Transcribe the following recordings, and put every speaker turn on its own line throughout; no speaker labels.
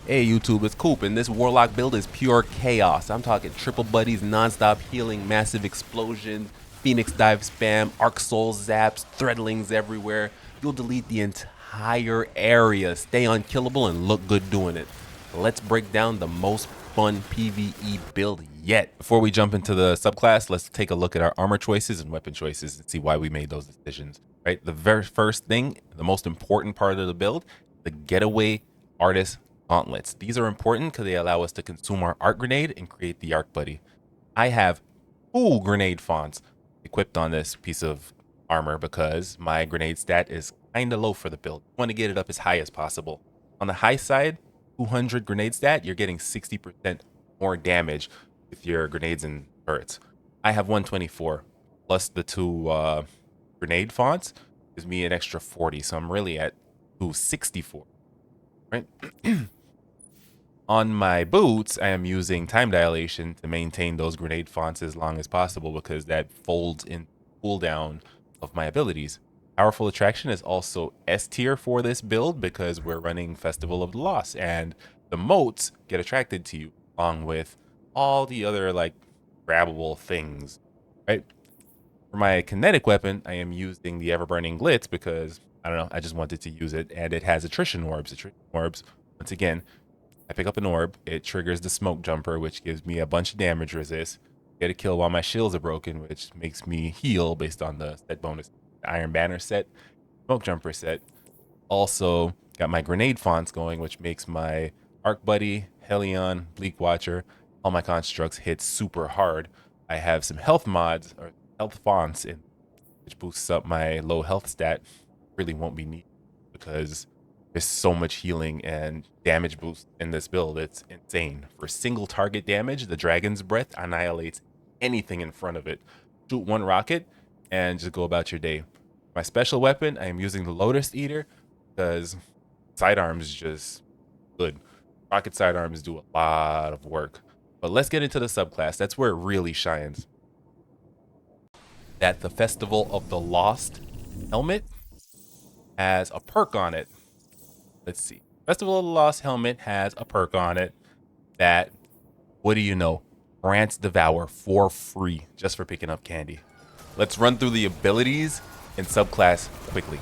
Hey YouTube, it's Coop, and this Warlock build is pure chaos. I'm talking triple buddies, non-stop healing, massive explosion, Phoenix dive spam, Arc Soul zaps, threadlings everywhere. You'll delete the entire area, stay unkillable, and look good doing it. Let's break down the most fun PvE build yet. Before we jump into the subclass, let's take a look at our armor choices and weapon choices and see why we made those decisions. Right, the very first thing, the most important part of the build, the Getaway Artist Gauntlets. These are important because they allow us to consume our Arc Grenade and create the Arc Buddy. I have 2 grenade fonts equipped on this piece of armor because my grenade stat is kind of low for the build. I want to get it up as high as possible. On the high side, 200 grenade stat, you're getting 60% more damage with your grenades and turrets. I have 124 plus the 2 grenade fonts gives me an extra 40, so I'm really at 264. Right. On my boots, I am using time dilation to maintain those grenade fonts as long as possible because that folds in cooldown of my abilities. Powerful Attraction is also S tier for this build because we're running Festival of the Lost, and the motes get attracted to you along with all the other like grabbable things, right? For my kinetic weapon, I am using the Ever-Burning Glitz because, I don't know, I just wanted to use it, and it has attrition orbs. Attrition orbs, once again, I pick up an orb, it triggers the smoke jumper, which gives me a bunch of damage resist. Get a kill while my shields are broken, which makes me heal based on the set bonus. Iron Banner set, smoke jumper set. Also got my grenade fonts going, which makes my Arc Buddy, Helion, Bleak Watcher, all my constructs hit super hard. I have some health mods or health fonts in which boosts up my low health stat. Really won't be needed because there's so much healing and damage boost in this build. It's insane. For single target damage, the Dragon's Breath annihilates anything in front of it. Shoot 1 rocket and just go about your day. My special weapon, I am using the Lotus Eater because sidearms just good. Rocket sidearms do a lot of work. But let's get into the subclass. That's where it really shines. That the Festival of the Lost helmet has a perk on it. Let's see. Festival of the Lost helmet has a perk on it that, what do you know, grants Devour for free just for picking up candy. Let's run through the abilities and subclass quickly.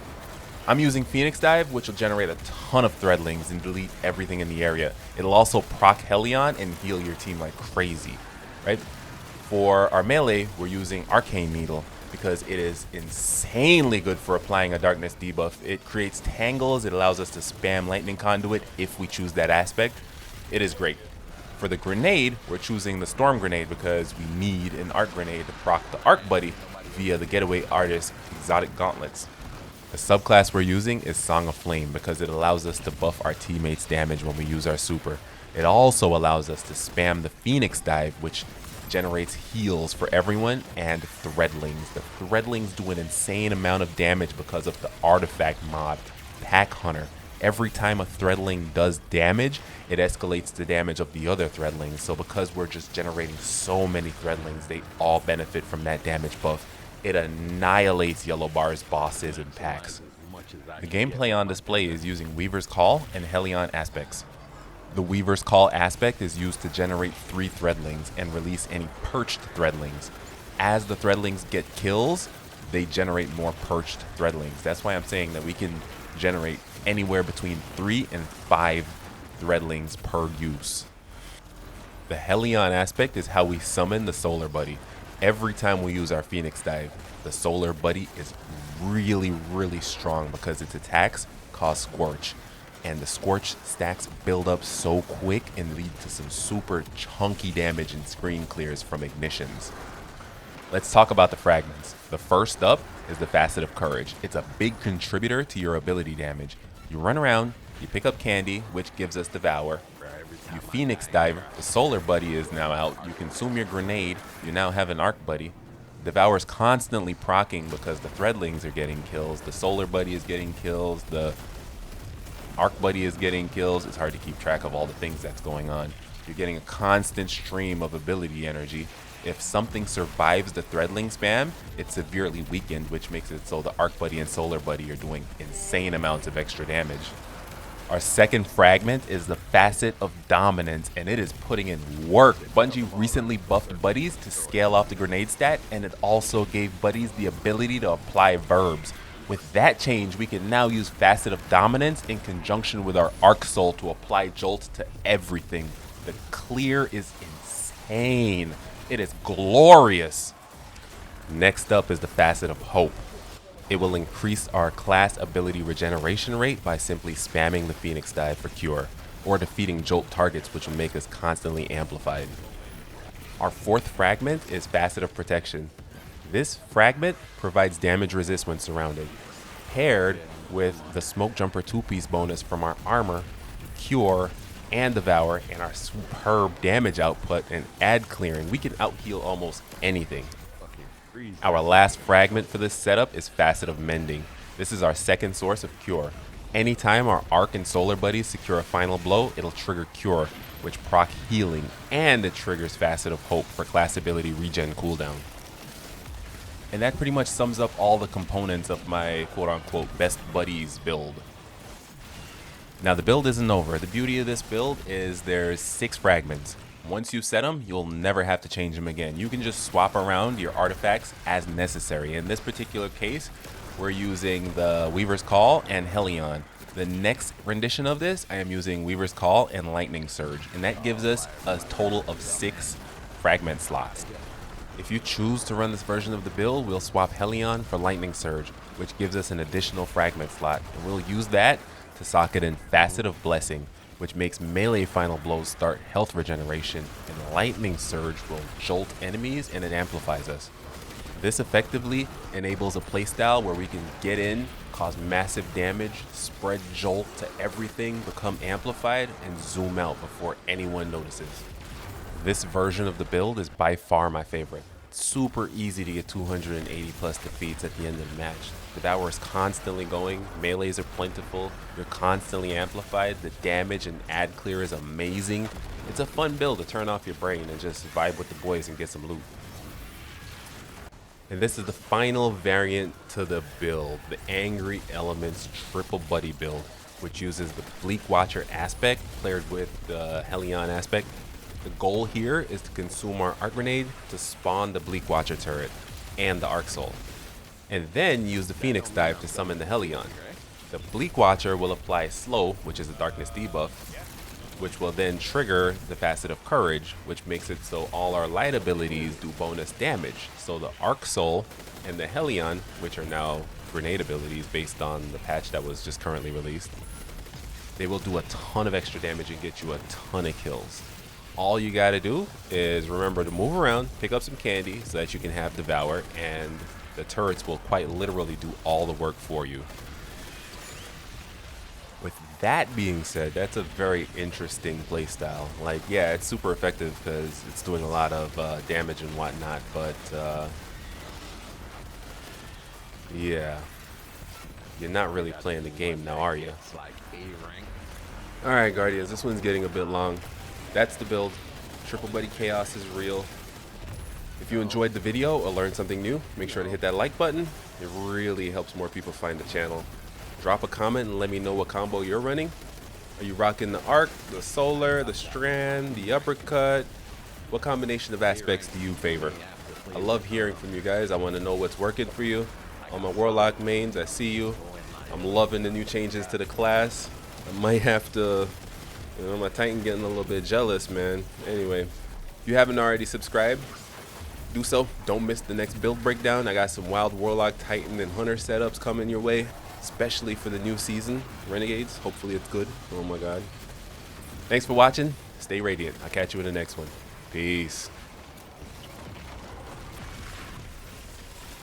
I'm using Phoenix Dive, which will generate a ton of threadlings and delete everything in the area. It'll also proc Helion and heal your team like crazy, right? For our melee, we're using Arcane Needle because it is insanely good for applying a darkness debuff. It creates tangles, it allows us to spam lightning conduit if we choose that aspect. It is great. For the grenade, we're choosing the storm grenade because we need an arc grenade to proc the arc buddy via the Getaway Artist exotic gauntlets. The subclass we're using is Song of Flame because it allows us to buff our teammates' damage when we use our super. It also allows us to spam the Phoenix Dive, which generates heals for everyone, and threadlings. The threadlings do an insane amount of damage because of the artifact mod, Pack Hunter. Every time a threadling does damage, it escalates the damage of the other threadlings. So because we're just generating so many threadlings, they all benefit from that damage buff. It annihilates Yellow Bar's bosses and packs. The gameplay on display is using Weaver's Call and Helion aspects. The Weaver's Call aspect is used to generate 3 threadlings and release any perched threadlings. As the threadlings get kills, they generate more perched threadlings. That's why I'm saying that we can generate anywhere between 3 and 5 threadlings per use. The Helion aspect is how we summon the Solar Buddy. Every time we use our Phoenix Dive, the Solar Buddy is really strong because its attacks cause Scorch. And the Scorch stacks build up so quick and lead to some super chunky damage and screen clears from ignitions. Let's talk about the fragments. The first up is the Facet of Courage. It's a big contributor to your ability damage. You run around, you pick up candy, which gives us Devour. You Phoenix Dive, the Solar Buddy is now out. You consume your grenade, you now have an Arc Buddy. Devour's constantly proccing because the threadlings are getting kills, the Solar Buddy is getting kills, the Arc Buddy is getting kills. It's hard to keep track of all the things that's going on. You're getting a constant stream of ability energy. If something survives the threadling spam, it's severely weakened, which makes it so the Arc Buddy and Solar Buddy are doing insane amounts of extra damage. Our second fragment is the Facet of Dominance, and it is putting in work. Bungie recently buffed buddies to scale off the grenade stat, and it also gave buddies the ability to apply verbs. With that change, we can now use Facet of Dominance in conjunction with our Arc Soul to apply Jolt to everything. The clear is insane. It is glorious. Next up is the Facet of Hope. It will increase our class ability regeneration rate by simply spamming the Phoenix dive for cure, or defeating Jolt targets, which will make us constantly amplified. Our fourth fragment is Facet of Protection. This fragment provides damage resist when surrounded, paired with the Smoke Jumper 2-piece bonus from our armor, cure, and devour, and our superb damage output and ad clearing. We can out heal almost anything. Our last fragment for this setup is Facet of Mending. This is our second source of cure. Anytime our Arc and Solar buddies secure a final blow, it'll trigger cure, which proc healing, and it triggers Facet of Hope for class ability regen cooldown. And that pretty much sums up all the components of my quote-unquote best buddies build. Now the build isn't over. The beauty of this build is there's 6 fragments. Once you set them, you'll never have to change them again. You can just swap around your artifacts as necessary. In this particular case, we're using the Weaver's Call and Helion. The next rendition of this, I am using Weaver's Call and Lightning Surge, and that gives us a total of 6 fragment slots. If you choose to run this version of the build, we'll swap Helion for Lightning Surge, which gives us an additional fragment slot, and we'll use that to socket in Facet of Blessing, which makes melee final blows start health regeneration, and Lightning Surge will jolt enemies and it amplifies us. This effectively enables a playstyle where we can get in, cause massive damage, spread jolt to everything, become amplified, and zoom out before anyone notices. This version of the build is by far my favorite. It's super easy to get 280 plus defeats at the end of the match. Devour is constantly going, melees are plentiful, you're constantly amplified, the damage and ad clear is amazing. It's a fun build to turn off your brain and just vibe with the boys and get some loot. And this is the final variant to the build, the Angry Elements Triple Buddy build, which uses the Bleak Watcher aspect paired with the Helion aspect. The goal here is to consume our Arc Grenade to spawn the Bleak Watcher turret and the Arc Soul, and then use the Phoenix Dive to summon the Helion. The Bleak Watcher will apply Slow, which is a Darkness debuff, which will then trigger the Facet of Courage, which makes it so all our light abilities do bonus damage. So the Arc Soul and the Helion, which are now grenade abilities based on the patch that was just currently released, they will do a ton of extra damage and get you a ton of kills. All you gotta do is remember to move around, pick up some candy so that you can have Devour, and the turrets will quite literally do all the work for you. With that being said, that's a very interesting playstyle. Like, yeah, it's super effective because it's doing a lot of damage and whatnot, but yeah, you're not really playing the game now, are you? Alright, Guardians, this one's getting a bit long. That's the build. Triple Buddy Chaos is real. If you enjoyed the video or learned something new, make sure to hit that like button. It really helps more people find the channel. Drop a comment and let me know what combo you're running. Are you rocking the Arc, the Solar, the Strand, the Uppercut? What combination of aspects do you favor? I love hearing from you guys. I want to know what's working for you. All my Warlock mains, I see you. I'm loving the new changes to the class. I might have to... You know, my Titan getting a little bit jealous, man. Anyway, if you haven't already subscribed, do so. Don't miss the next build breakdown. I got some wild Warlock, Titan, and Hunter setups coming your way, especially for the new season, Renegades. Hopefully it's good. Oh my god. Thanks for watching. Stay radiant. I'll catch you in the next one. Peace.